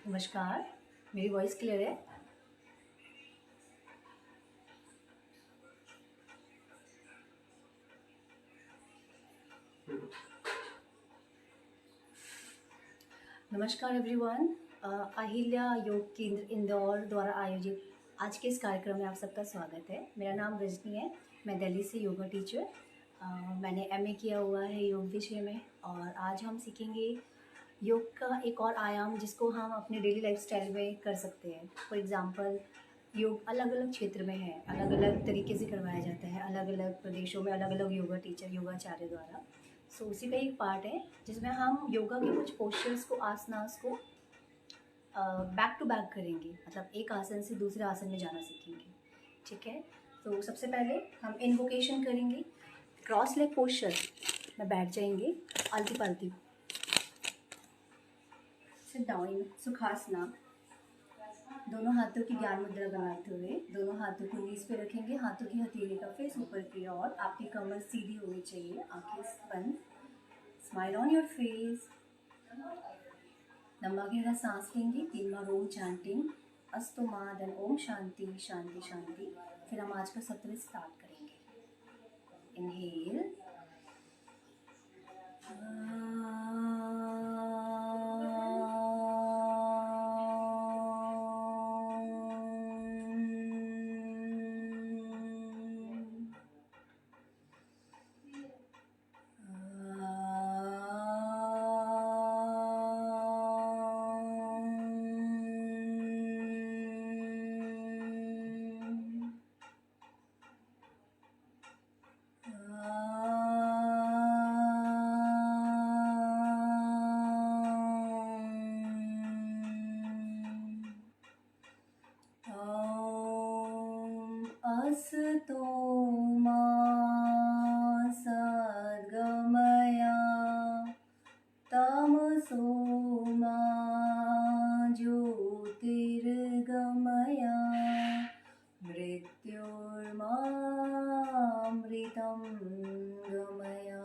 नमस्कार। मेरी voice clear है? नमस्कार एवरीवन। अहिल्या योग केंद्र इंदौर द्वारा आयोजित आज के इस कार्यक्रम में आप सबका स्वागत है। मेरा नाम रजनी है। मैं दिल्ली से योगा टीचर। मैंने एमए किया हुआ है योग विषय में और आज हम सीखेंगे योग का एक और आयाम जिसको हम अपने डेली लाइफस्टाइल में कर सकते हैं। फॉर एग्जांपल, योग अलग अलग क्षेत्र में है, अलग अलग तरीके से करवाया जाता है, अलग अलग प्रदेशों में अलग अलग योगा टीचर योगाचार्य द्वारा। सो उसी का एक पार्ट है जिसमें हम योगा के कुछ पोस्चर्स को, आसनास को बैक टू बैक करेंगे, मतलब एक आसन से दूसरे आसन में जाना सीखेंगे। ठीक है, तो सबसे पहले हम इन्वोकेशन करेंगे। क्रॉस लेग पोस्चर में बैठ जाएंगे, आलती पालती, सिट डाउन, सुखासना। दोनों हाथों की ज्ञान मुद्रा बनाते हुए दोनों हाथों को नीज पे रखेंगे। हाथों की हथेली का फेस ऊपर की ओर, आपकी कमर सीधी होनी चाहिए, आंखें बंद। Smile on your face. लंबा गहरा सांस लेंगे, 3 बार ओम चैंटिंग, अस्तु माँ, देन ओम शांति शांति शांति। फिर हम आज का सत्र स्टार्ट करेंगे। इनहेल, असतो मा सद्गमया तमसो मा ज्योतिर्गमया मृत्योर्मामृतं गमया।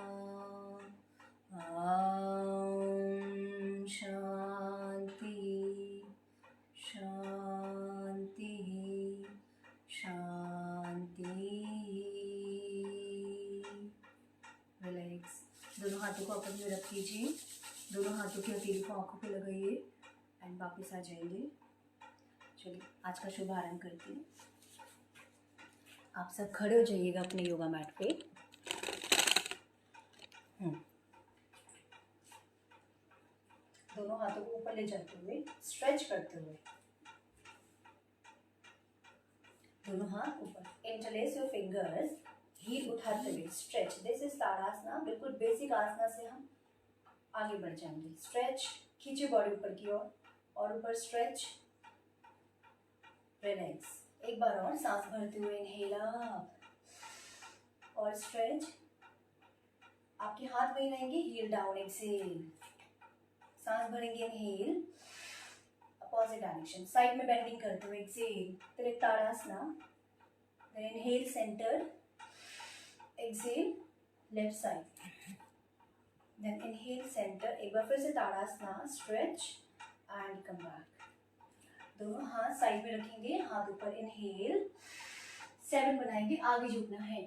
ॐ शान्ति शान्ति शांति। रिलैक्स। दोनों हाथों को आपस में रख लीजिए, दोनों हाथों की हथेली को आंखों पे लगाइए एंड वापस आ जाइए। चलिए आज का शुभारंभ करते हैं। आप सब खड़े हो जाइएगा अपने योगा मैट पे। दोनों हाथों को ऊपर ले जाते हुए स्ट्रेच करते हुए, दोनों हाथ ऊपर, इंटरलेस योर फिंगर्स, हील उठाते हुए स्ट्रेच। This is ताड़ासना। बिल्कुल बेसिक आसना से हम आगे बढ़ जाएंगे। स्ट्रेच, खींचे बॉडी ऊपर की ओर और ऊपर स्ट्रेच, रिलैक्स। एक बार और सांस भरते हुए इनहेल अप और स्ट्रेच। आपके हाथ वहीं रहेंगे, हील डाउन, एक्सहेल। सांस भरेंगे, इनहेल, अपोजिट डायरेक्शन, साइड में बेंडिंग करते हुए एक्सहेल, त्रिताड़ासना। Then inhale center, exhale left side, then inhale center. एक बार फिर से ताड़ासना, स्ट्रेच एंड कम बैक। दोनों हाथ साइड में रखेंगे, हाथ ऊपर, इनहेल 7 बनाएंगे, आगे झुकना है,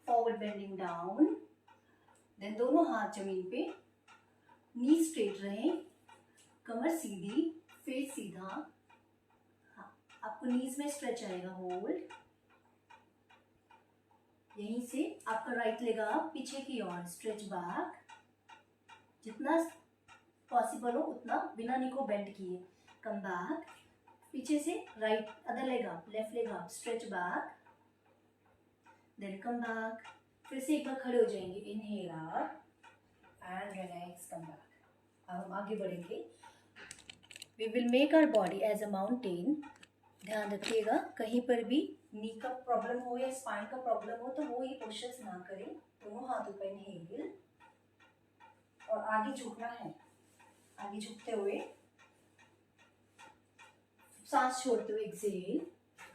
फॉरवर्ड बेंडिंग डाउन। देन दोनों हाथ जमीन पे, नी स्ट्रेट रहे, कमर सीधी, फेस सीधा। हाँ, आपको नीज में स्ट्रेच आएगा, होल्ड। यहीं से आपका राइट लेग आप पीछे की ओर, स्ट्रेच बैक, जितना पॉसिबल हो उतना बिना नी को बेंड किए, कम बैक। पीछे से right other leg up, left leg up, stretch back, then come back. फिर से एक बार खड़े हो जाएंगे, inhale up and relax, come back. अब हम आगे बढ़ेंगे। We will make our body as a mountain. ध्यान रखिएगा कहीं पर भी नी का प्रॉब्लम हो या स्पाइन का प्रॉब्लम हो तो वो ये पोस्चर्स ना करें। दोनों हाथों पर इनहेल और आगे झुकना है, आगे झुकते हुए सांस छोड़ते हुए एक्सहेल।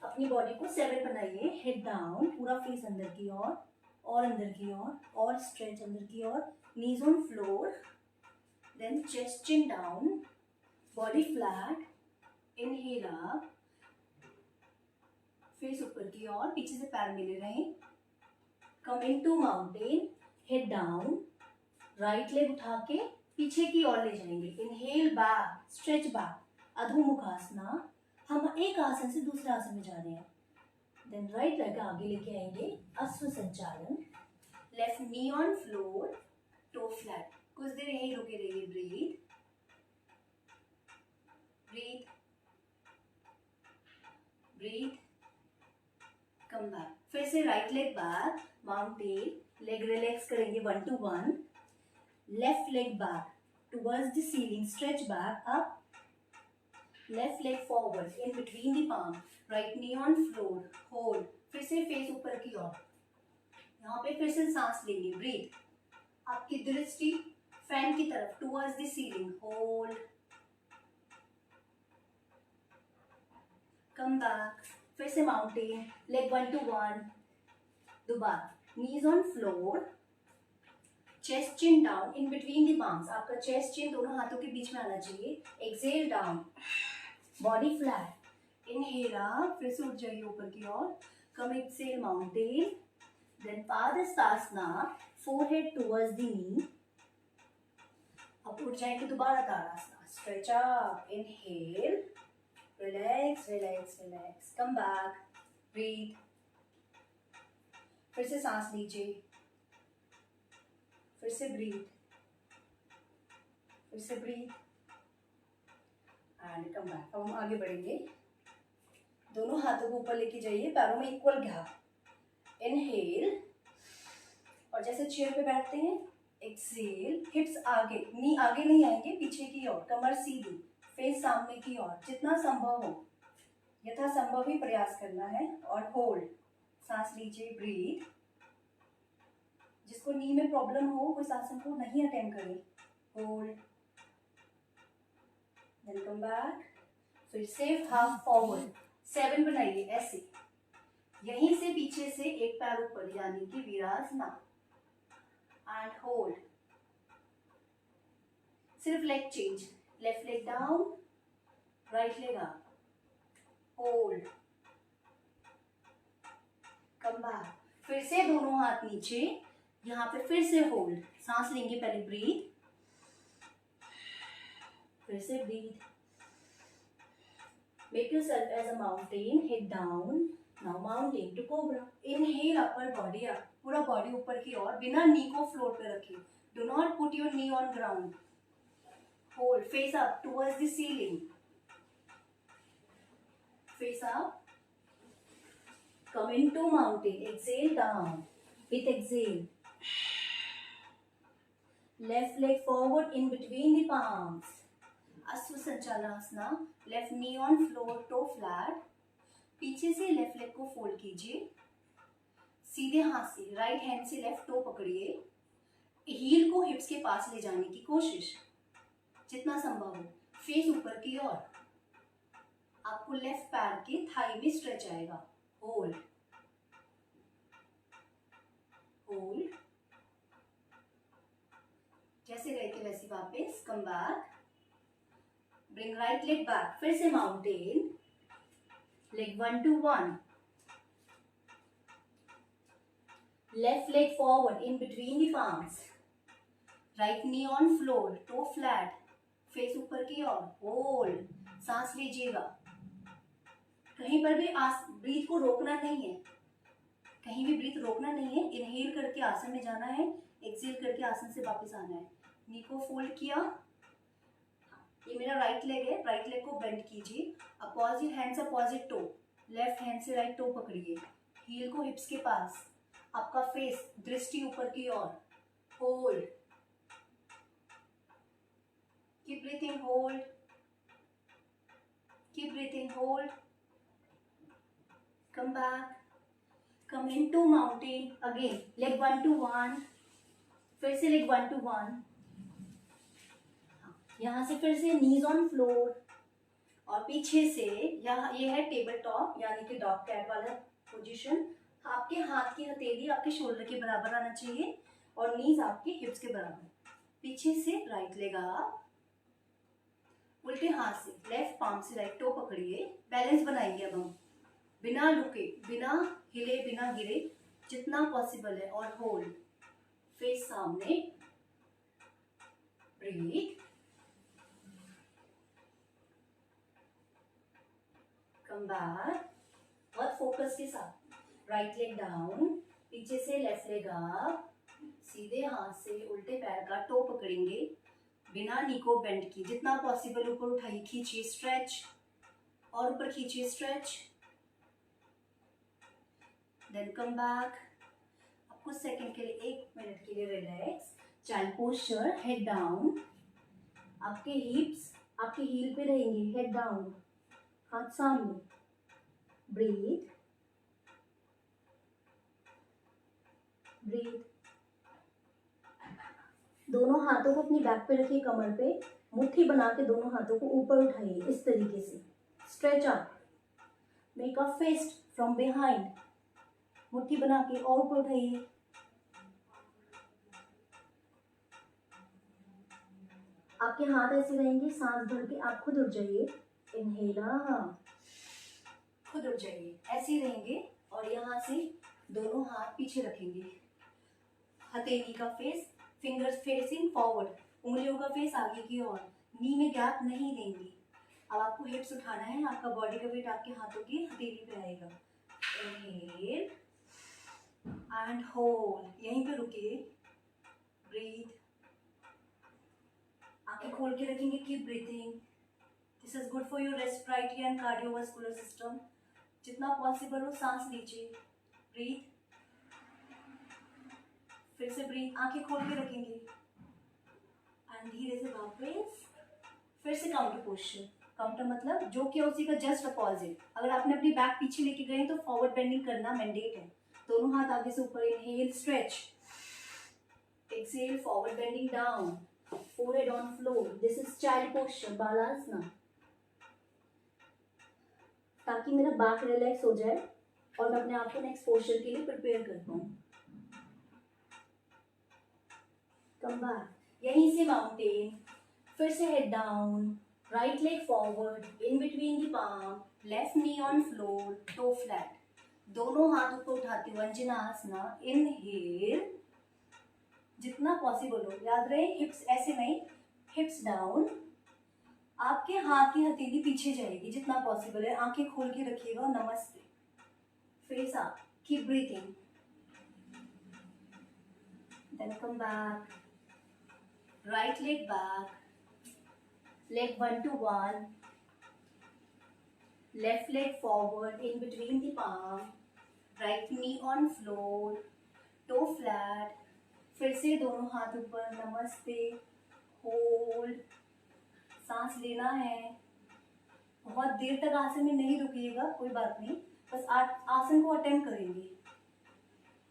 अपनी बॉडी को 7 बनाइए, हेड डाउन, पूरा फेस अंदर की ओर और अंदर की ओर, और स्ट्रेच अंदर की ओर, knees on floor, then chest chin down, body flat, inhale up, face ऊपर की ओर, पीछे से पैर मिले रहे। Come into mountain, head down, right leg उठा के पीछे की ओर ले जाएंगे। इनहेल बैक, स्ट्रेच बैक, अधोमुखासना। हम एक आसन से दूसरे आसन में जा रहे हैं। देन राइट लेग आगे लेके आएंगे, अश्व संचालन। Left knee on floor, toe flat. कुछ देर यही रुके रहिए। Breathe breathe breathe. Come back. फिर से right leg back, mountain, leg relax करेंगे 1 to 1। Left leg back towards the ceiling, stretch back up. Left leg forward in between the palm, right knee on floor, hold. फिर से face ऊपर की ओर, यहाँ पे फिर से सांस लेंगे। ब्रीथ। आपकी दृष्टि फैन की तरफ, towards the ceiling, hold. Come back. फिर से माउंटेन, लेग 1 to 1। दोबारा knees on floor, chest chin down, in between the palms. आपका चेस्ट चिन दोनों हाथों के बीच में आना चाहिए। Exhale down, body flat. Inhale up, फिर से उठ जाइए ऊपर की ओर। कम एक्सेल माउंटेन, देन पादहस्तासना, फोरहेड टुवर्ड्स द नी। अब उठ जाएंगे दोबारा ताड़ासना, stretch up. Inhale, relax relax relax. Come back, breathe. फिर से सांस लीजिए, फिर से ब्रीथ, फिर से ब्रीथ एंड कम बैक। अब हम आगे बढ़ेंगे। दोनों हाथों को ऊपर लेके जाइए, पैरों में इक्वल गैप। इनहेल, और जैसे चेयर पे बैठते हैं, एक्सेल। हिप्स आगे, नी आगे नहीं आएंगे, पीछे की ओर, कमर सीधी, फेस सामने की ओर, जितना संभव हो यथासंभव ही प्रयास करना है। और होल्ड, सांस लीजिए। ब्रीथ। जिसको नी में प्रॉब्लम हो उस आसन को नहीं अटेम्प्ट करें। Hold, then come back. फिर से हाफ फॉरवर्ड, 7 बनाइए ऐसे। यहीं से पीछे से एक पैर ऊपर, यानी कि वीरासना, एंड होल्ड। सिर्फ leg change, left leg down, right leg up, hold, come back. फिर से दोनों हाथ नीचे, यहाँ पे फिर से होल्ड। सांस लेंगे पहले। ब्रीथ, फिर से breathe. Make yourself as a mountain, head down. Now mountain to cobra. Inhale, upper body up, पूरा बॉडी ऊपर की ओर, बिना नी को फ्लोर पे रखें। Do not put your knee on ground. Hold, face up towards the ceiling, face up. Come into mountain. Exhale down. With exhale. Left leg forward in between the palms. Ashwa Sanchalasana. Left knee on floor, toe flat. पीछे से left leg को fold कीजिए। सीधे हाथ से right hand से left to पकड़िए। Heel को हिप्स के पास ले जाने की कोशिश जितना संभव हो। फेस ऊपर की ओर। आपको लेफ्ट पैर के थाई में स्ट्रेच आएगा। Hold, hold. जैसे गए थे वैसे वापस। Come back. Bring right leg back. फिर से mountain, leg 1 to 1। Left leg forward in between the palms. Right knee on floor, toe flat, face ऊपर की ओर। होल्ड, सांस लीजिएगा। कहीं पर भी ब्रीथ को रोकना नहीं है, कहीं भी ब्रीथ रोकना नहीं है। इनहेल करके आसन में जाना है, एक्सेल करके आसन से वापस आना है। नी को फोल्ड किया। ये मेरा राइट लेग है, राइट लेग को बेंड कीजिए। अपोजिट हैंड से अपोजिट टो, लेफ्ट हैंड से राइट टो पकड़िए। हील को हिप्स के पास, आपका फेस दृष्टि ऊपर की ओर। Hold, keep breathing, hold, keep breathing, hold. Come back. Come into mountain again. Leg 1 to 1. फिर से leg 1 to 1. यहाँ से फिर से knees on floor. और पीछे से यहाँ ये है टेबल टॉप, यानी कि डॉग कैट वाला पोजीशन। आपके हाथ की हथेली आपके शोल्डर के बराबर आना चाहिए और नीज आपके हिप्स के बराबर। पीछे से राइट लेग अप, उल्टे हाथ से लेफ्ट पाम से राइट टो पकड़िए, बैलेंस बनाइए। अब हम बिना रुके, बिना हिले, बिना गिरे जितना पॉसिबल है, और होल्ड, फेस सामने, ब्रीथ, कम बैक, बहुत फोकस के साथ। राइट लेग डाउन, पीछे से लेफ्ट लेग अप, सीधे हाथ से उल्टे पैर का टो पकड़ेंगे, बिना नी को बेंड किए जितना पॉसिबल ऊपर उठाइए, खींचिए, स्ट्रेच, और ऊपर खींचिए, स्ट्रेच, देन कम बैक। अब कुछ सेकंड के लिए, 1 मिनट के लिए relax, child posture, head down, आपके हिप्स आपके हील पे रहेंगे, हेड डाउन, हाथ सामने, ब्रीथ, ब्रीथ। दोनों हाथों को अपनी बैक पे रखिए, कमर पे, मुट्ठी बना के दोनों हाथों को ऊपर उठाइए इस तरीके से, stretch up, make a fist from behind, मुट्ठी बना के और ऊपर उठाइए, आपके हाथ ऐसे रहेंगे, सांस भर के आप खुद उठ जाइए, इनहेल, खुद उठ जाइए, ऐसे रहेंगे, और यहाँ से दोनों हाथ पीछे रखेंगे, हथेली का फेस, फिंगर्स फेसिंग फॉरवर्ड, उंगलियों का फेस आगे की ओर, नी में गैप नहीं देंगे। अब आपको हिप्स उठाना है, आपका बॉडी का वेट आपके हाथों की हथेली पे आएगा, इनहेल एंड होल्ड, यहीं पे रुकिए, ब्रीथ, आंखें खोल के रखेंगे, keep breathing, this is good for your respiratory and cardiovascular system. जितना पॉसिबल हो सांस लीजिए, ब्रीथ, फिर से ब्रीथ, आंखें खोल के रखेंगे, एंड धीरे से वापस फिर से काउंटर पोस्चर। काउंटर मतलब जो कि उसी का जस्ट अपोजिट। अगर आपने अपनी बैक पीछे लेके गए तो फॉरवर्ड बेंडिंग करना मैंडेट है। दोनों हाथ आगे से ऊपर, inhale, stretch, exhale, forward bending down, forehead on floor, this is child posture, बालासना, ताकि मेरा बैक रिलैक्स हो जाए और मैं अपने आप को नेक्स्ट पोस्चर के लिए प्रिपेयर कर पाऊँ। कम बैक, यहीं से माउंटेन, फिर से head down, right leg forward, in between the palm, left knee on floor, toe flat, दोनों हाथ ऊपर उठाते हुए अंजनासना, इनहेल, जितना पॉसिबल हो, याद रहे हिप्स ऐसे नहीं, हिप्स डाउन, आपके हाथ की हथेली पीछे जाएगी जितना पॉसिबल है, आंखें खोल के रखिएगा, नमस्ते, face up, keep breathing, then come back, right leg back, leg 1 to 1, left leg forward in between the palm, right knee on floor, toe flat, फिर से दोनों हाथ ऊपर, नमस्ते, होल्ड, सांस लेना है, बहुत देर तक आसन में नहीं रुकिएगा, कोई बात नहीं, बस आसन को अटेम्प्ट करेंगे,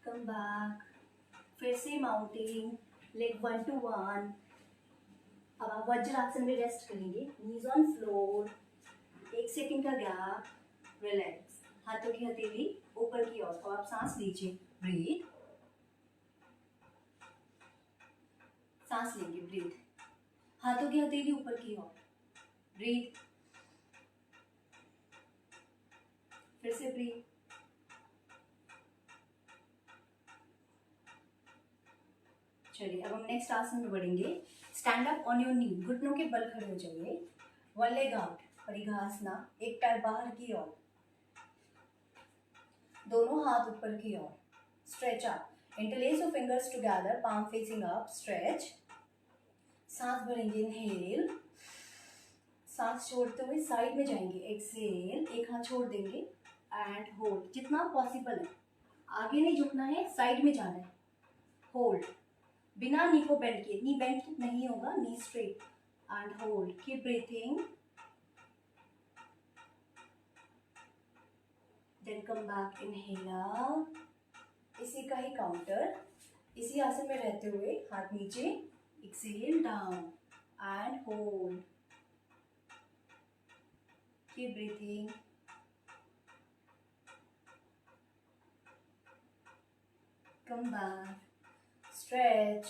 कम बैक, फिर से माउंटेन, लेग 1 to 1, अब आप वज्रासन में रेस्ट करेंगे, नीज ऑन फ्लोर, 1 सेकंड का गैप, रिलैक्स, हाथों की हथेली ऊपर की ओर, तो आप सांस लीजिए, ब्रीथ, सांस लेंगे, ब्रीथ, हाथों की हथेली ऊपर की ओर, ब्रीथ, फिर से ब्रीथ, चलिए अब हम नेक्स्ट आसन में बढ़ेंगे। Stand up on your knee, घुटनों के बल खड़े हो जाइए, वन लेग आउट, परिघासना, एक पैर बाहर की ओर, दोनों हाथ ऊपर की ओर, stretch up, interlace your fingers together, palm facing up, stretch, सांस भरेंगे, इनहेल, सांस छोड़ते हुए साइड में जाएंगे, एक्सहेल, एक हाथ छोड़ देंगे एंड होल्ड, जितना पॉसिबल है, आगे नहीं झुकना है, साइड में जाना है, होल्ड, बिना नी को बेंड किए, नी बेंड नहीं होगा, knee straight and hold, keep breathing, then come back, inhale, इसी का ही काउंटर, इसी आसन में रहते हुए हाथ नीचे, exhale, down and hold, keep breathing, come back, stretch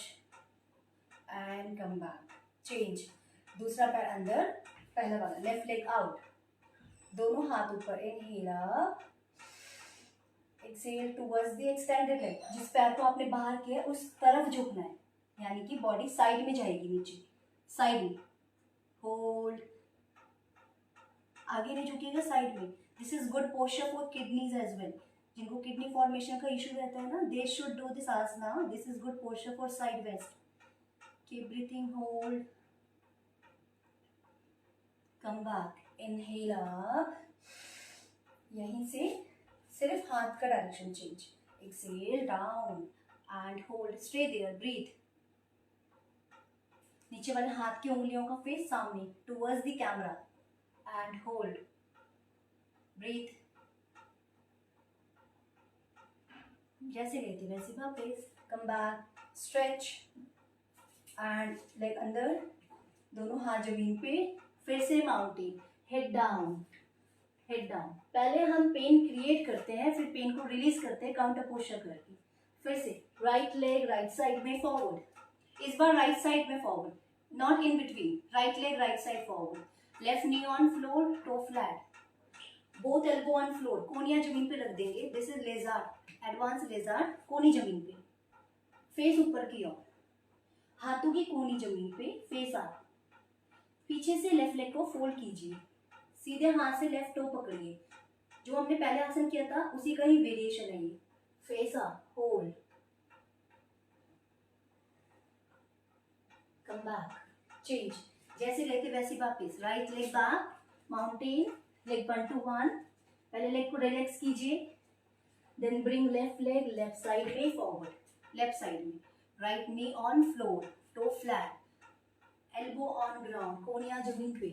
and come back, change, दूसरा पैर अंदर, पहला वाला लेफ्ट लेग आउट, दोनों हाथ ऊपर, inhale up, exhale towards the extended leg, जिस पैर को आपने बाहर किया उस तरफ झुकना है, यानी कि बॉडी साइड में जाएगी, नीचे साइड में, होल्ड, आगे नहीं झुकेगा, साइड में। This is good posture for kidneys as well, जिनको किडनी फॉर्मेशन का इशू रहता है ना, they should do this asana, this is good posture for side waist. Keep breathing, hold, come back, inhale up, यहीं से सिर्फ हाथ का direction change, exhale down and hold, stay there, breathe, नीचे वाले हाथ की उंगलियों का फेस सामने towards the camera and hold, breathe, जैसे लेते वैसे वापस, come back, stretch and leg अंदर, दोनों हाथ जमीन पे, फिर से mountain, head down, head down. पहले हम पेन क्रिएट करते हैं, फिर पेन को रिलीज करते हैं काउंटर पोस्चर करके। फिर से राइट लेग राइट साइड में फॉरवर्ड, इस बार राइट साइड में forward, not in between, right leg right side forward, left knee on floor, toe flat, both elbow on floor, कोनियां जमीन पे रख देंगे, this is lizard, advance lizard, कोनी जमीन पे, फेस ऊपर की ओर, हाथों की कोनी जमीन पे, फेस अप, पीछे से लेफ्ट लेग को फोल्ड कीजिए, सीधे हाथ से लेफ्ट टो पकड़िए, जो हमने पहले आसन किया था उसी का ही वेरिएशन है ये, face up, hold, come back, change, जैसे लेते वैसे वापस, right leg back, mountain, leg 1 to 1, पहले लेग को रिलैक्स कीजिए, then bring left leg left side में फॉरवर्ड, लेफ्ट साइड में, right knee on floor, toe flat, elbow on ground, कोनियां जमीन पे,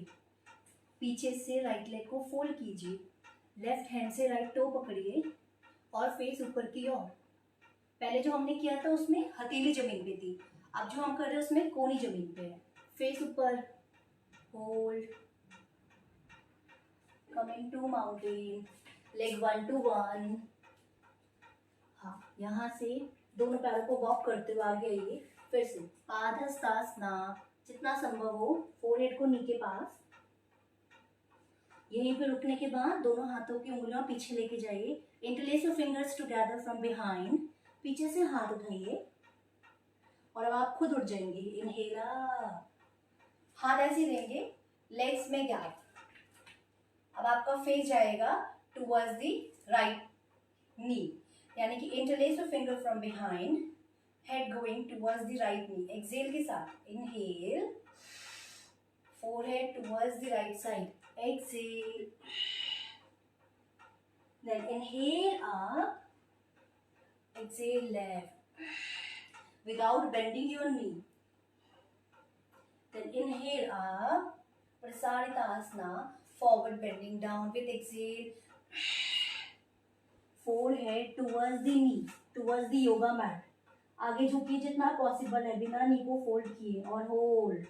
पीछे से राइट लेग को फोल्ड कीजिए, लेफ्ट हैंड से राइट टो पकड़िए और फेस ऊपर की ओर। पहले जो हमने किया था उसमें हथेली जमीन पे थी, अब जो हम कर रहे हैं उसमें कोनी जमीन पे है, फेस ऊपर, hold, coming to mountain, leg 1 to 1, हाँ यहाँ से दोनों पैरों को वॉक करते हुए आगे आइए, फिर से पादहस्तासना, जितना संभव हो फोरहेड को नी के पास, यहीं पे रुकने के बाद दोनों हाथों की उंगलियां पीछे लेके जाइए, interlace your fingers together from behind, पीछे से हाथ उठाइए और अब आप खुद उठ जाएंगे, इनहेल अप, हाथ ऐसे रहेंगे, लेग्स में गैप, अब आपका फेस जाएगा टुवर्ड्स द राइट नी, यानी कि interlace your finger from behind, head going towards the right knee, exhale के साथ, inhale, forehead towards the right side, exhale, then inhale up, exhale left, without bending your knee, then inhale up, Prasaritasana, forward bending down with exhale, forehead towards the knee, towards the yoga mat, आगे झुकिए जितना possible है बिना knee को fold किए और hold,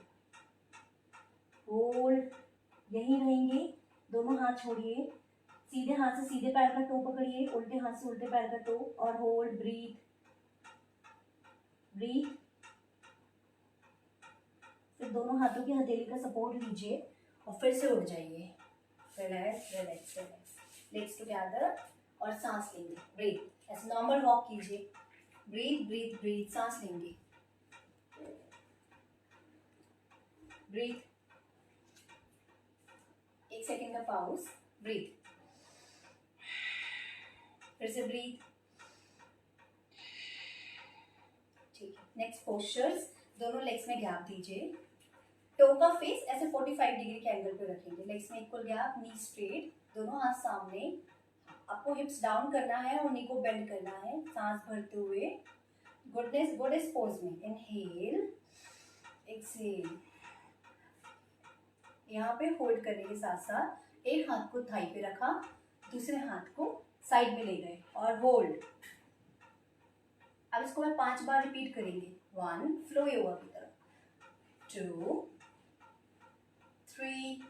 hold, यहीं रहेंगे, दोनों हाथ छोड़िए, सीधे हाथ से सीधे पैर का टो पकड़िए, उल्टे हाथ से उल्टे पैर का टो और होल्ड, ब्रीथ, ब्रीथ, फिर दोनों हाथों की हथेली का सपोर्ट लीजिए और फिर से उठ जाइए, relax relax relax, legs together और सांस लेंगे, ब्रीथ, ऐसे नॉर्मल वॉक कीजिए, ब्रीथ ब्रीथ ब्रीथ, सांस लेंगे, ब्रीथ, 1 सेकेंड का पाउस, ब्रीथ, फिर से ब्रीथ, ठीक है। नेक्स्ट पोस्चर्स, दोनों लेग्स में गैप दीजिए, टो का फेस ऐसे 45 डिग्री के एंगल पे रखेंगे, लेग्स में इक्वल गैप, नी स्ट्रेट, दोनों हाथ सामने, आपको हिप्स डाउन करना है और नी को बेंड करना है, सांस भरते हुए, गुडनेस पोज में, इनहेल, एक्सहेल, यहाँ पे होल्ड करने के साथ साथ एक हाथ को थाई पे रखा, दूसरे हाथ को साइड में ले गए और होल्ड। अब इसको मैं 5 बार रिपीट करेंगे, 1 फ्लो योगा की तरफ, 2 3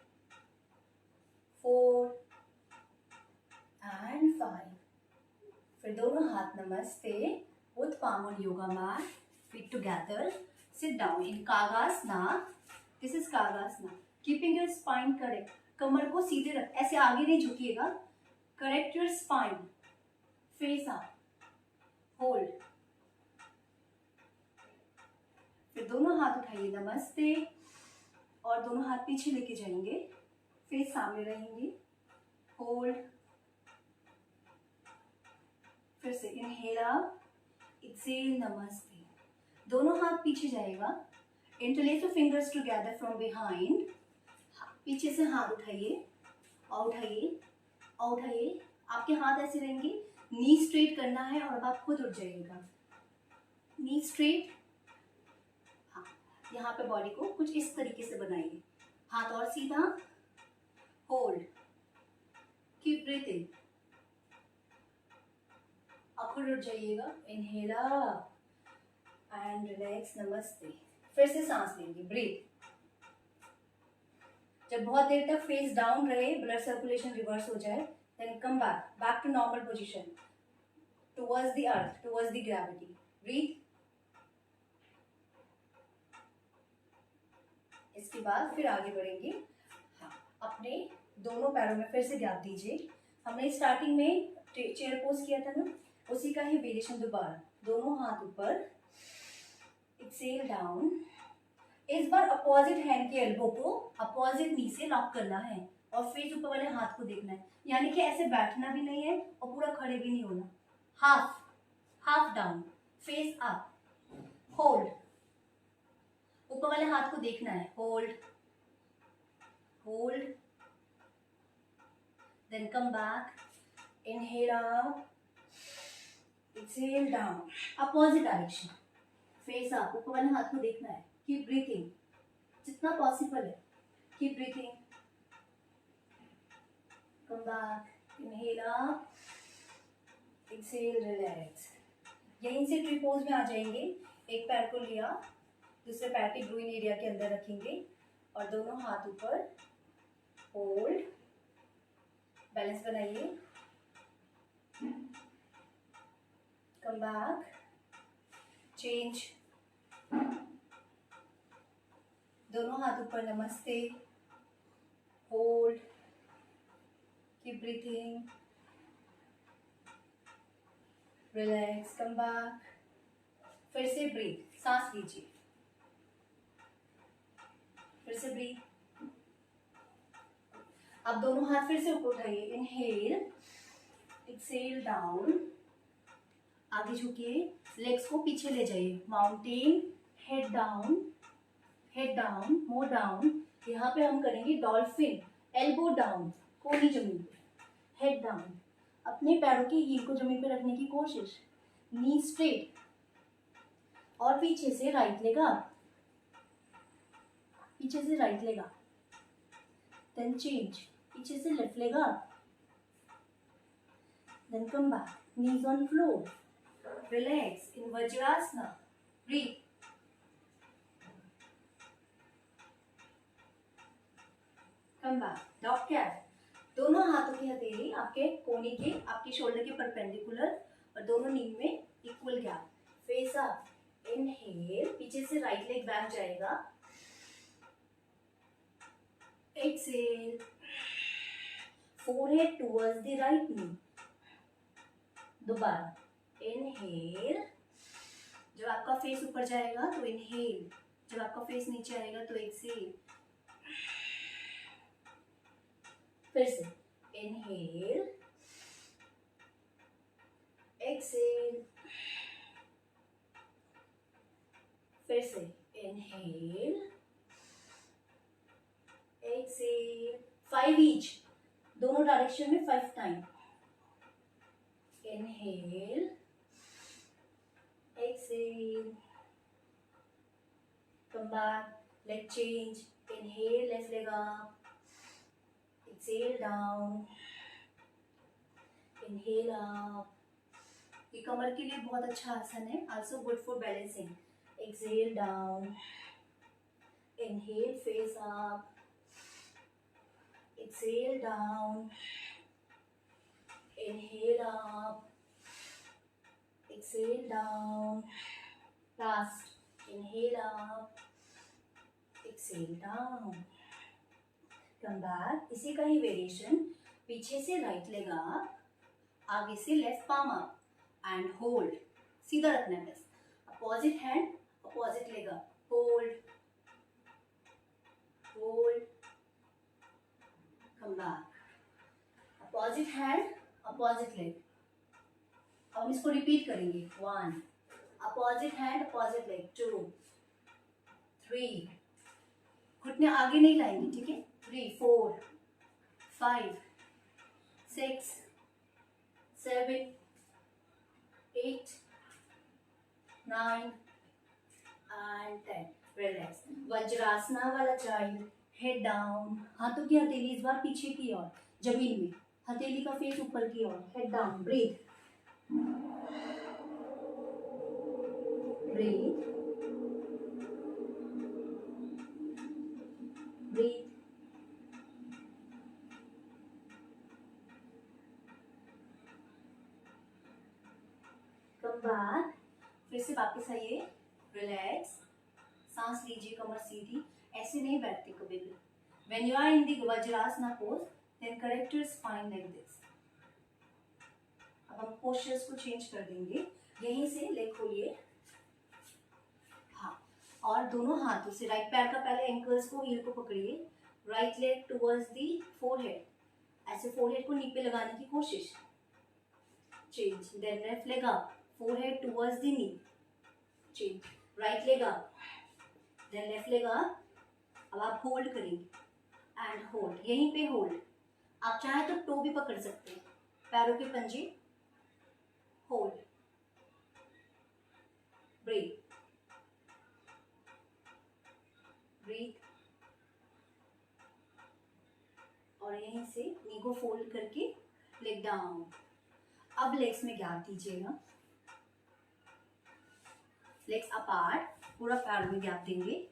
4 एंड 5, फिर दोनों हाथ नमस्ते, both palm on yoga mat, feet together, sit down in Kagasana, this is Kagasana, keeping your spine correct, कमर को सीधे रख, ऐसे आगे नहीं झुकिएगा, correct your spine, face up, hold, फिर दोनों हाथ उठाइए नमस्ते, और दोनों हाथ पीछे लेके जाएंगे, फेस सामने रहेंगे, होल्ड, फिर से इनहेल अप, एक्सेल नमस्ते, दोनों हाथ पीछे जाएगा, interlace your fingers together from behind, पीछे से हाथ उठाइए और उठाइए और उठाइए, आपके हाथ ऐसे रहेंगे, नी स्ट्रेट करना है और अब आप खुद उठ जाइएगा, नी स्ट्रेट, हाँ, यहाँ पे बॉडी को कुछ इस तरीके से बनाइए, हाथ और सीधा, होल्ड, कीप ब्रीथिंग, अब खुद उठ जाइएगा, इनहेल अप एंड रिलैक्स नमस्ते, फिर से सांस लेंगे, ब्रीथ, जब बहुत देर तक फेस डाउन रहे, ब्लड सर्कुलेशन रिवर्स हो जाए, then come back to normal position, towards the earth, towards the gravity, breathe, इसके बाद फिर आगे बढ़ेंगे, हाँ, अपने दोनों पैरों में फिर से गैप दीजिए, हमने स्टार्टिंग में चेयर पोज किया था ना, उसी का ही वेरिएशन दोबारा, दोनों हाथ ऊपर, एक्सेल डाउन, इस बार अपोजिट हैंड के एल्बो को अपोजिट नी से लॉक करना है और फेस ऊपर वाले हाथ को देखना है, यानी कि ऐसे बैठना भी नहीं है और पूरा खड़े भी नहीं होना, half down, face up, hold, ऊपर वाले हाथ को देखना है, hold, hold, then come back, inhale up, exhale down, opposite direction, face up, ऊपर वाले हाथ को देखना है, कीप ब्रीथिंग, जितना पॉसिबल है, keep breathing, come back, inhale up, exhale, relax, यहीं से ट्री पोज में आ जाएंगे, एक पैर को लिया, दूसरे पैर के ग्रूइन एरिया के अंदर रखेंगे और दोनों हाथ ऊपर, होल्ड, बैलेंस बनाइए, कम बैक, चेंज, दोनों हाथ ऊपर नमस्ते, hold, keep breathing, relax, come back, फिर से ब्रीथ, सांस लीजिए, फिर से ब्रीथ, अब दोनों हाथ फिर से ऊपर उठाइए, इनहेल, एक्सेल डाउन, आगे झुकिए, लेग्स को पीछे ले जाइए, माउंटेन, हेड डाउन, मोर डाउन, यहाँ पे हम करेंगे डॉल्फिन, एल्बो डाउन, कोहनी जमीन पे, हेड डाउन, अपने पैरों की हील को जमीन पे रखने की कोशिश, नी स्ट्रेट, और पीछे से राइट लेग अप, पीछे से right leg up, then change, पीछे से left leg up, then come back, knees on floor, relax in Vajrasana, breathe, come back, dog cat, दोनों हाथों की हथेली आपके कोहनी के, आपके शोल्डर के परपेंडिकुलर और दोनों नी में equal gap, face up, inhale, पीछे से राइट लेग बैक जाएगा, exhale, forehead towards the right knee, दोबारा, इनहेल, जब आपका फेस ऊपर जाएगा तो इनहेल, जब आपका फेस नीचे आएगा तो एक्सेल, फिर से इनहेल, एक्सेल, फिर से इनहेल, एक्सेल, 5 ईच, दोनों डायरेक्शन में 5 time, inhale, exhale, come back, leg change, inhale, left leg up, exhale down, inhale up, ये कमर के लिए बहुत अच्छा आसन है, also good for balancing, exhale down, inhale, face up, exhale down, inhale up, exhale down, last, inhale up, exhale down, come back, इसी का ही वेरिएशन, पीछे से राइट लेग अप, आगे से left palm up and hold, सीधा रखना है बस, opposite hand opposite leg up, hold hold, come back, opposite hand opposite leg, अब हम इसको रिपीट करेंगे, 1 अपोजिट हैंड अपोजिट लेग, 2 3, घुटने आगे नहीं लाएंगे, ठीक है, 3 4 5 6 7 8 9 and 10, रिलैक्स, वज्रासना वाला चाइल्ड, हेड डाउन, हाथों की हथेली इस बार पीछे की ओर, जमीन में, हथेली का फेस ऊपर की ओर, head down, breathe breathe breathe, come back, फिर से वापस आइए, रिलैक्स, सांस लीजिए, कमर सीधी, ऐसे नहीं बैठते कभी भी, when you are in the वज्रासना pose then correct your spine like this. अब हम पोस्चर्स को चेंज कर देंगे, यहीं से लेग खोलिए, हाँ, और दोनों हाथों से राइट पैर का पहले एंकल्स को, हील को पकड़िए, right leg towards the forehead, ऐसे फोरहेड को नी पे लगाने की कोशिश, change, then left leg up, forehead towards the knee, change, right leg up, then left leg up, अब आप होल्ड करेंगे एंड होल्ड, यहीं पे होल्ड, आप चाहे तो टो भी पकड़ सकते हैं, पैरों के पंजे, होल्ड, ब्रीथ ब्रीथ, और यहीं से नी को फोल्ड करके लेग डाउन, अब लेग्स में गैप दीजिएगा, लेग्स अपार्ट, पूरा पैर में गैप देंगे,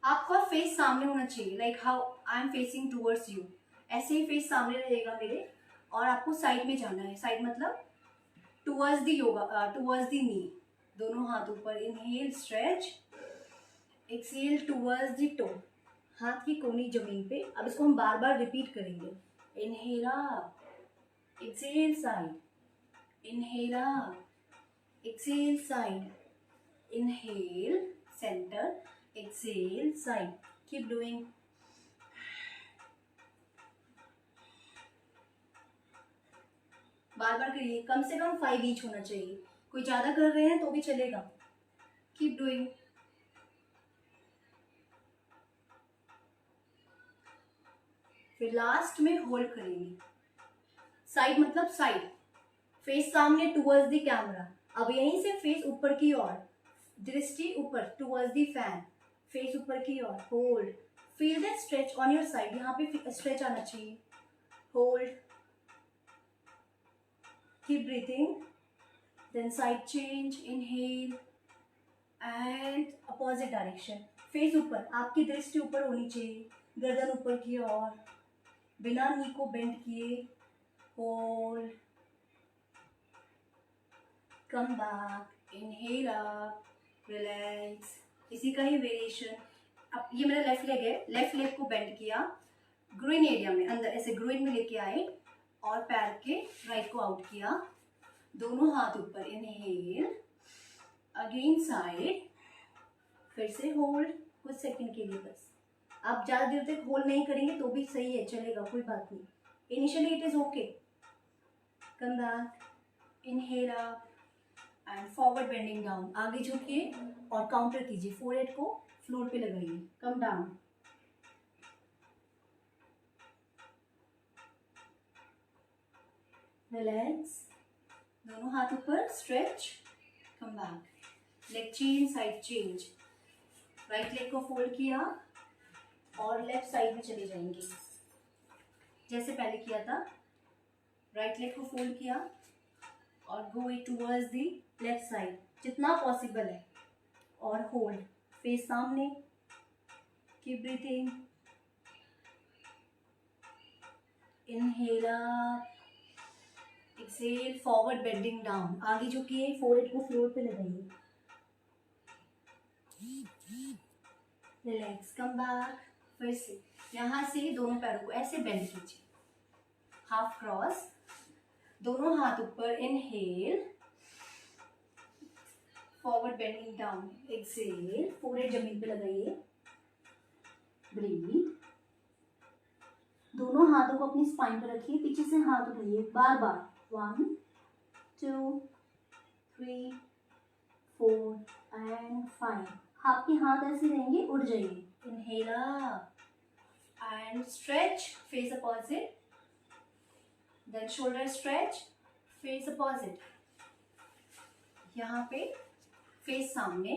आपका फेस सामने होना चाहिए, like how I am facing towards you, ऐसे ही फेस सामने रहेगा मेरे, और आपको साइड में जाना है, साइड मतलब towards the yoga, towards the knee, दोनों हाथ ऊपर, inhale stretch, exhale towards the toe, हाथ की कोनी जमीन पे, अब इसको हम बार बार रिपीट करेंगे, inhale up, exhale side, inhale up, exhale side, inhale center, exhale side, keep doing, बार बार करिए, कम से कम 5 ईच होना चाहिए, कोई ज्यादा कर रहे हैं तो भी चलेगा, कीप डूइंग, फिर लास्ट में होल्ड करेंगे, साइड मतलब साइड, फेस सामने टुवर्ड्स द कैमरा, अब यहीं से फेस ऊपर की ओर, दृष्टि ऊपर टुवर्ड्स द फैन, फेस ऊपर की ओर, hold, feel that stretch on your side, यहाँ पे स्ट्रेच आना चाहिए, hold, keep breathing, then side change, inhale and opposite direction, face ऊपर, आपकी दृष्टि ऊपर होनी चाहिए, गर्दन ऊपर की ओर, बिना नी को बेंड किए, hold, come back, inhale up, relax, इसी का ही वेरिएशन, अब ये मेरा लेफ्ट लेग है, लेफ्ट लेग को बेंड किया, ग्रोइन एरिया में अंदर ऐसे ग्रोइन में लेके आए, और पैर के राइट को आउट किया, दोनों हाथ ऊपर, इनहेल, अगेन साइड, फिर से होल्ड कुछ सेकंड के लिए बस, आप ज़्यादा देर तक होल्ड नहीं करेंगे तो भी सही है, चलेगा, कोई बात नहीं, initially it is okay, come back, inhale up and forward bending down, आगे झुकिए और काउंटर कीजिए, फोरहेड को फ्लोर पे लगाइए, कम डाउन, रिलैक्स, दोनों हाथ ऊपर, स्ट्रेच, कम back, leg change, side change, right leg को फोल्ड किया और लेफ्ट साइड में चले जाएंगे, जैसे पहले किया था, राइट लेग को फोल्ड किया और go towards the left side जितना पॉसिबल है, और होल्ड, फेस सामने, keep breathing, inhale up, exhale, forward bending down, आगे झुकिए, फोरहेड को फ्लोर पे लगाइए, रिलैक्स, कम बैक, फिर से यहाँ से दोनों पैरों को ऐसे बेंड कीजिए, हाफ क्रॉस, दोनों हाथ ऊपर, inhale, forward bending down, exhale, forehead जमीन पे लगाइए, ब्रीथ, दोनों हाथों को अपनी स्पाइन पर रखिए, पीछे से हाथ उठाइए बार बार, 1 2 3 4 एंड 5, आपके हाथ ऐसे रहेंगे, उड़ जाइए, inhale up and stretch, face opposite, then shoulder stretch, face opposite, यहाँ पे फेस सामने,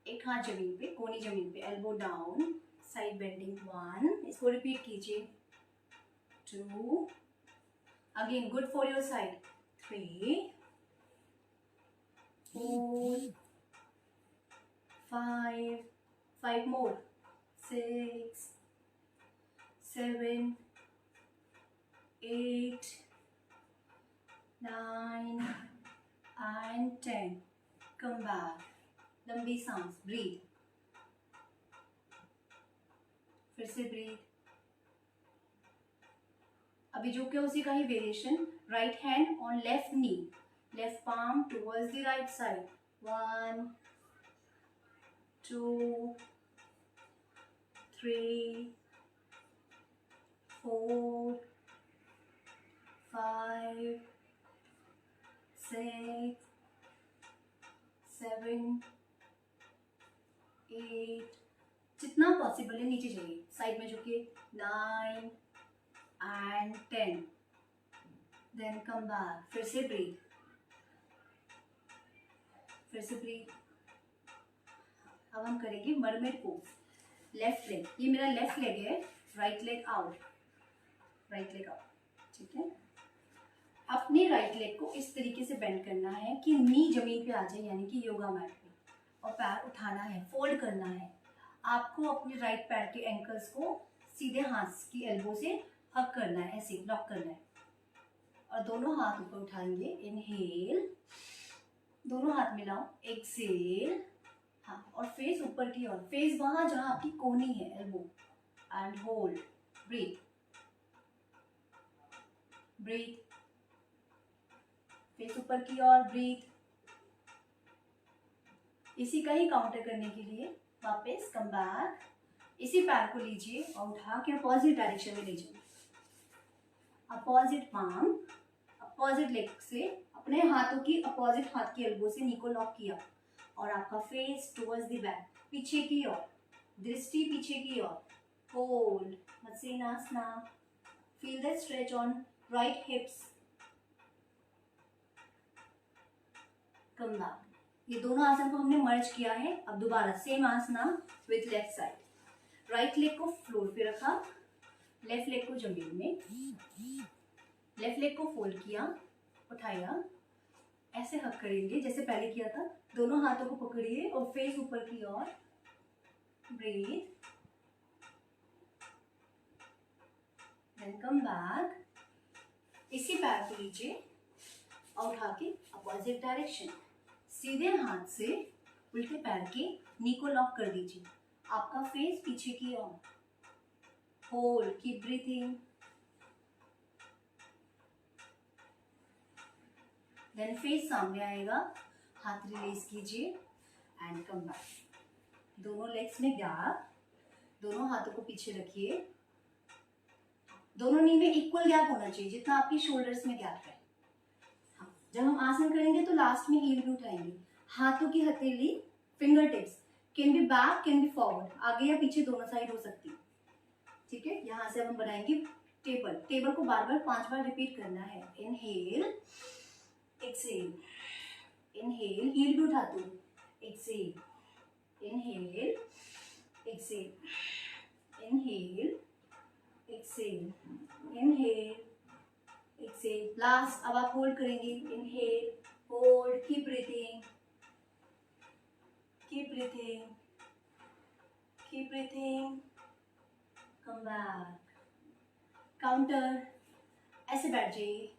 एक हाथ जमीन पे, कोनी जमीन पे, एल्बो डाउन, साइड बेंडिंग, 1, इसको रिपीट कीजिए, 2, again good for your side, 3 4 5 more, 6 7 8 9 and 10, come back, लंबी सांस, ब्रीथ, फिर से ब्रीथ, अभी जो क्या उसी का ही variation, right hand on left knee, left palm towards the right side, 1 2 3 4 5 6 7 8, जितना पॉसिबल है नीचे जाइए, साइड में झुकिए, 9 एंड 10, देन कम बैक, फिर से ब्रीथ, फिर से ब्रीथ। अब हम करेंगे मरमेड पोज, लेफ्ट लेग, ये मेरा लेफ्ट लेग है, right leg out, right leg out, ठीक है। अपने राइट लेग को इस तरीके से बेंड करना है कि नी जमीन पे आ जाए, यानी कि योगा मैट पे, और पैर उठाना है, फोल्ड करना है। आपको अपने राइट पैर के एंकल्स को सीधे हाथ की एल्बो से हक करना है, ऐसे लॉक करना है, और दोनों हाथ ऊपर उठाएंगे, इनहेल, दोनों हाथ मिलाओ, एक्सहेल, हाँ, और फेस ऊपर की ओर, फेस वहां जहां आपकी कोनी है, elbow, and hold, breathe, breathe, face ऊपर की ओर, ब्रीथ। इसी का ही काउंटर करने के लिए वापस कम बैक, इसी पैर को लीजिए और उठा के अपोजिट डायरेक्शन में ले जाइए, अपोजिट पाम, अपोजिट लेग से अपने हाथों की अपोजिट हाथ की एल्बो से नी को लॉक किया, और आपका फेस टुवर्ड्स द बैक, पीछे की ओर, दृष्टि पीछे की ओर, होल्ड, मत्स्यनासना, feel the stretch on right hips, come back. ये दोनों आसन को हमने मर्ज किया है। अब दोबारा same asana with left side, right leg को फ्लोर पे रखा, लेफ्ट लेग को जमीन में, लेफ्ट लेग को फोल्ड किया, उठाया, ऐसे हक करेंगे जैसे पहले किया था, दोनों हाथों को पकड़िए और फेस ऊपर की ओर, ब्रीथ, देन कम बैक, इसी पैर को लीजिए और उठा के अपोजिट डायरेक्शन, सीधे हाथ से उल्टे पैर के नी को लॉक कर दीजिए, आपका फेस पीछे की ओर, hold, keep breathing, then face सामने आएगा, हाथ रिलीज कीजिए एंड कम बैक, दोनों लेग्स में गैप, दोनों हाथों को पीछे रखिए, दोनों नी में इक्वल गैप होना चाहिए जितना आपकी शोल्डर्स में गैप है। हाँ, जब हम आसन करेंगे तो लास्ट में हील भी उठाएंगे, हाथों की हथेली, finger tips can be back, can be forward, आगे या पीछे दोनों साइड हो सकती है, ठीक है। यहाँ से हम बनाएंगे टेबल, टेबल को बार बार 5 बार रिपीट करना है, इनहेल, एक्सहेल, इनहेल, हील भी उठाते हो, exhale, inhale, exhale, inhale, exhale, inhale, exhale, last. अब आप होल्ड करेंगे, inhale, hold, keep breathing, keep breathing, keep breathing, come back, counter, ऐसे बैठ जाइए,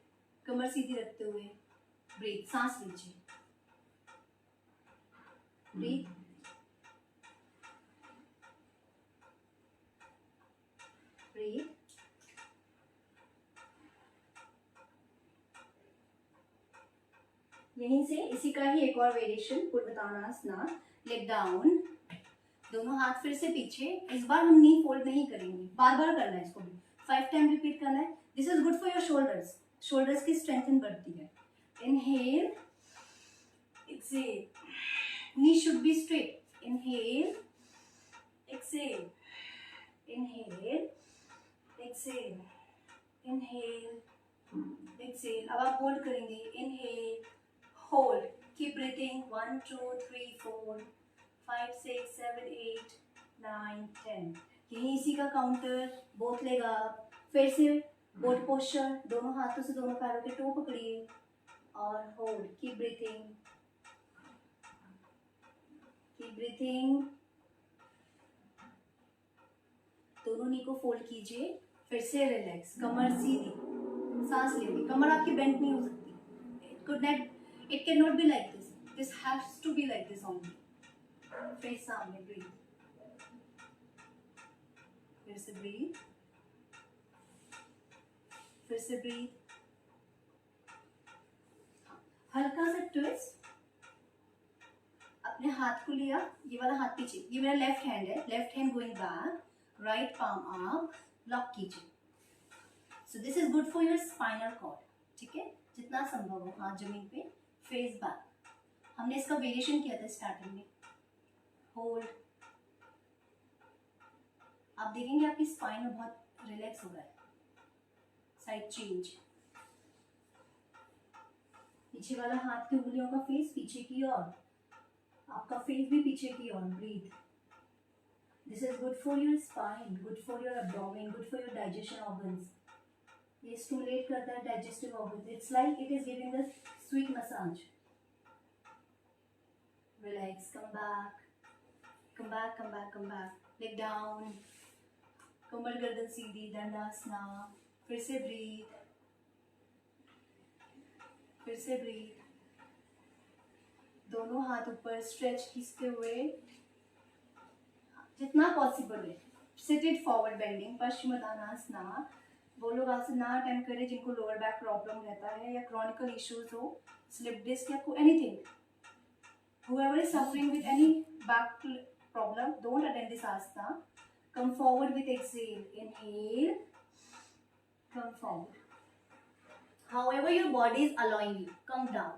कमर सीधी रखते हुए, ब्रीथ, सांस लीजिए, ब्रीथ, से इसी का ही एक और वेरिएशन पूर्वतानासना, लेग डाउन, दोनों हाथ फिर से पीछे। इस बार हम नी फोल्ड नहीं करेंगे, बार बार करना है इसको भी, 5 टाइम रिपीट करना है। This is good for your shoulders, shoulders की स्ट्रेंथन बढ़ती है। Inhale, exhale, knee should be straight, inhale, exhale, inhale, exhale, inhale, exhale. अब आप होल्ड करेंगे, इनहेल, होल्ड, कीप ब्रीथिंग, 1 2 3 4 5 6 7 8 9 10। यही इसी का काउंटर, बोथ लेग अप, फिर से बोट पोस्चर, दोनों हाथों से दोनों पैरों के टो पकड़िए और hold, keep breathing, keep breathing. दोनों नी को फोल्ड कीजिए, फिर से रिलैक्स, कमर सीधी, सांस लेंगे, कमर आपकी बेंड नहीं हो सकती। It can not be like this, this has to be like this only. फिर सामने ब्रीथ, फिर से ब्रीथ, फिर से ब्रीथ। हल्का सा ट्विस्ट, अपने हाथ को लिया, ये वाला हाथ पीछे, ये मेरा लेफ्ट हैंड है, left hand going back, right palm up, lock कीजिए। So this is good for your spinal cord, ठीक है, जितना संभव हो हाथ जमीन पे, फेस बैक। हमने इसका वेरिएशन किया था स्टार्टिंग में, होल्ड। आप देखेंगे आपकी स्पाइन में बहुत रिलैक्स हो रहा है। साइड चेंज, पीछे वाला हाथ की उंगलियों का फेस पीछे की ओर, आपका फेस भी पीछे की ओर, breathe. This is good for your spine, good for your abdomen, good for your digestion organs. ये स्टिमुलेट करता है digestive organs. It's like it is giving a sweet massage. Relax, come back, come back, come back, come back, leg down, कमर गर्दन सीधी, दंडासना, फिर से breathe, फिर से ब्रीथ। दोनों हाथ ऊपर, स्ट्रेच खींचते हुए जितना पॉसिबल है। सिटेड फॉरवर्ड बेंडिंग, पश्चिमोत्तानासना। वो लोग आसन ना अटेम्प्ट करें जिनको लोअर बैक प्रॉब्लम रहता है या क्रॉनिकल इश्यूज हो, स्लिप डिस्क या anything. Whoever is suffering with any back problem, don't attempt this asana. Come forward with exhale. Inhale, come forward. However your body is allowing you, come down.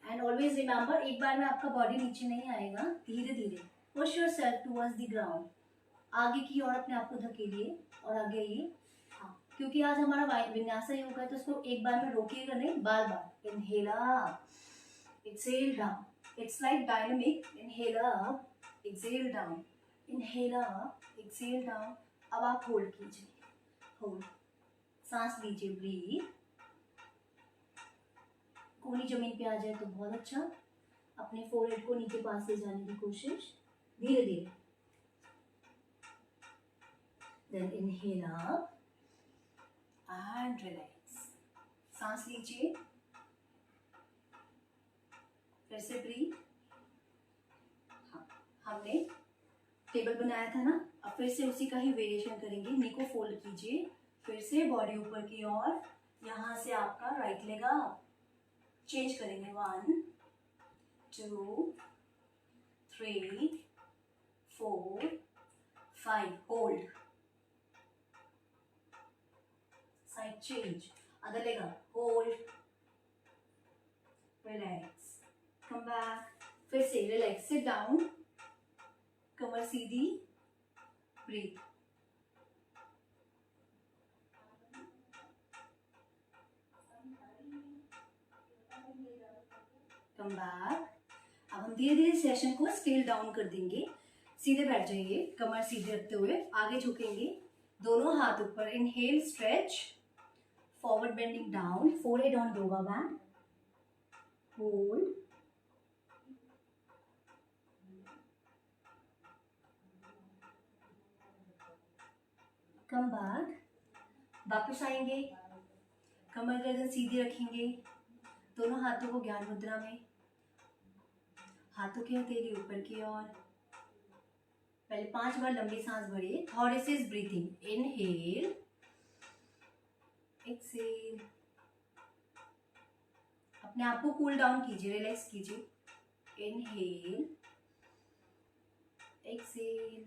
And always remember, एक बार में आपका body नीचे नहीं आएगा, धीरे धीरे push yourself towards the ground. आगे की ओर अपने आप को धकेलिए और आगे आइए। हाँ, क्योंकि आज हमारा विन्यासा योग है तो उसको एक बार में रोकिएगा नहीं, बार बार। Inhale up, exhale down. It's like dynamic. Inhale up, exhale down. Inhale up, exhale down. अब आप होल्ड कीजिए, होल्ड, सांस लीजिए, ब्रीथ। कोहनी जमीन पे आ जाए तो बहुत अच्छा। अपने फोरहेड को नीचे पास ले जाने की कोशिश, धीरे धीरे। Then inhale up and relax. सांस लीजिए, फिर से ब्रीथ। हाँ, हमने टेबल बनाया था ना, अब फिर से उसी का ही वेरिएशन करेंगे। नी को फोल्ड कीजिए, फिर से बॉडी ऊपर की ओर, यहाँ से आपका राइट लेग अप, चेंज करेंगे। 1 2 3 4 5, hold, side change, other leg up, hold, relax, come back, फिर से रिलैक्स, सिट डाउन, कमर सीधी, ब्रीथ। Come back. अब हम धीरे धीरे सेशन को स्केल डाउन कर देंगे। सीधे बैठ जाइए, कमर सीधे रखते हुए आगे झुकेंगे, दोनों हाथ ऊपर। Inhale, stretch, forward bending down, forehead on yoga mat, hold, come back, वापस आएंगे, कमर गर्दन सीधी रखेंगे, दोनों हाथों को ज्ञान मुद्रा में, हाथों की हथेली ऊपर की ओर। पहले 5 बार लंबी सांस भरिए। Thoracic breathing, inhale, exhale. अपने आप को कूल डाउन कीजिए, रिलैक्स कीजिए। इनहेल, एक्सेल,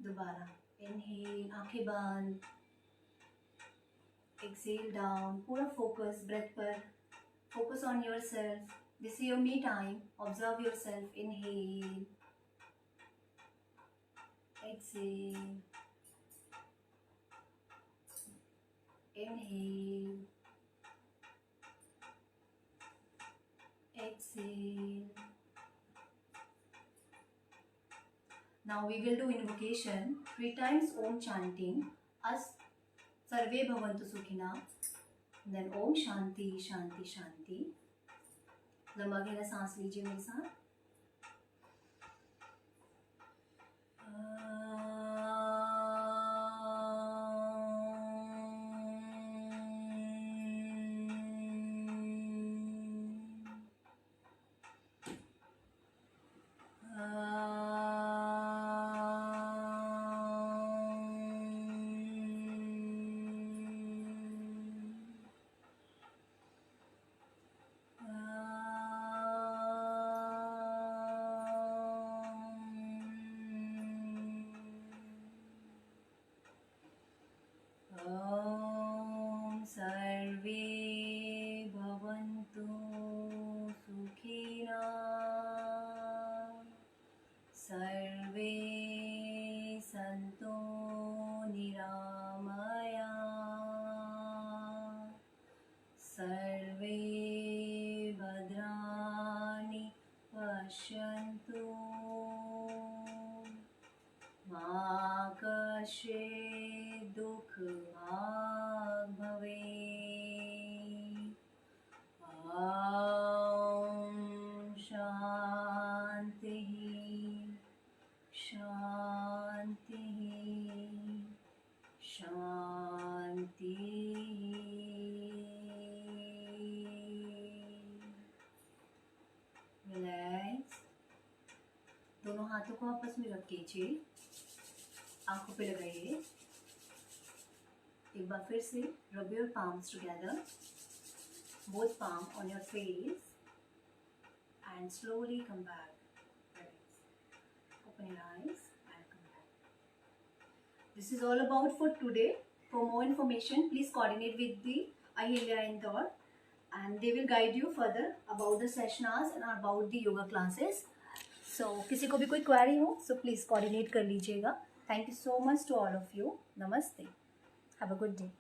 दोबारा इनहेल, आंखें बंद, एक्सेल डाउन, पूरा फोकस ब्रेथ पर, focus on yourself, this is your me time, observe yourself. Inhale, exhale, inhale, exhale. Now we will do invocation 3 times Om chanting as Sarve Bhavantu Sukhina, then Om Shanti Shanti Shanti. लंबा गहरा सांस लीजिए मेरे साथ। सर्वे भवन्तु सुखिनः, सर्वे सन्तु निरामयाः, सर्वे भद्राणि पश्यन्तु, मा कश्चित् दुःखभाग् भवेत्। ॐ शान्तिः शान्तिः शान्तिः। रिलैक्स। दोनों हाथों को आपस में रख लीजिए, आंखों पे लगाइए। एक बार फिर से rub your palms together, both palm on your face, and slowly come back. Relax. Open your eyes and come back. This is all about for today. For more information, please coordinate with the Ahilya Indore, and they will guide you further about the sessions and about the yoga classes. So किसी को भी कोई query हो, so please coordinate कर लीजिएगा. Thank you so much to all of you. Namaste. Have a good day.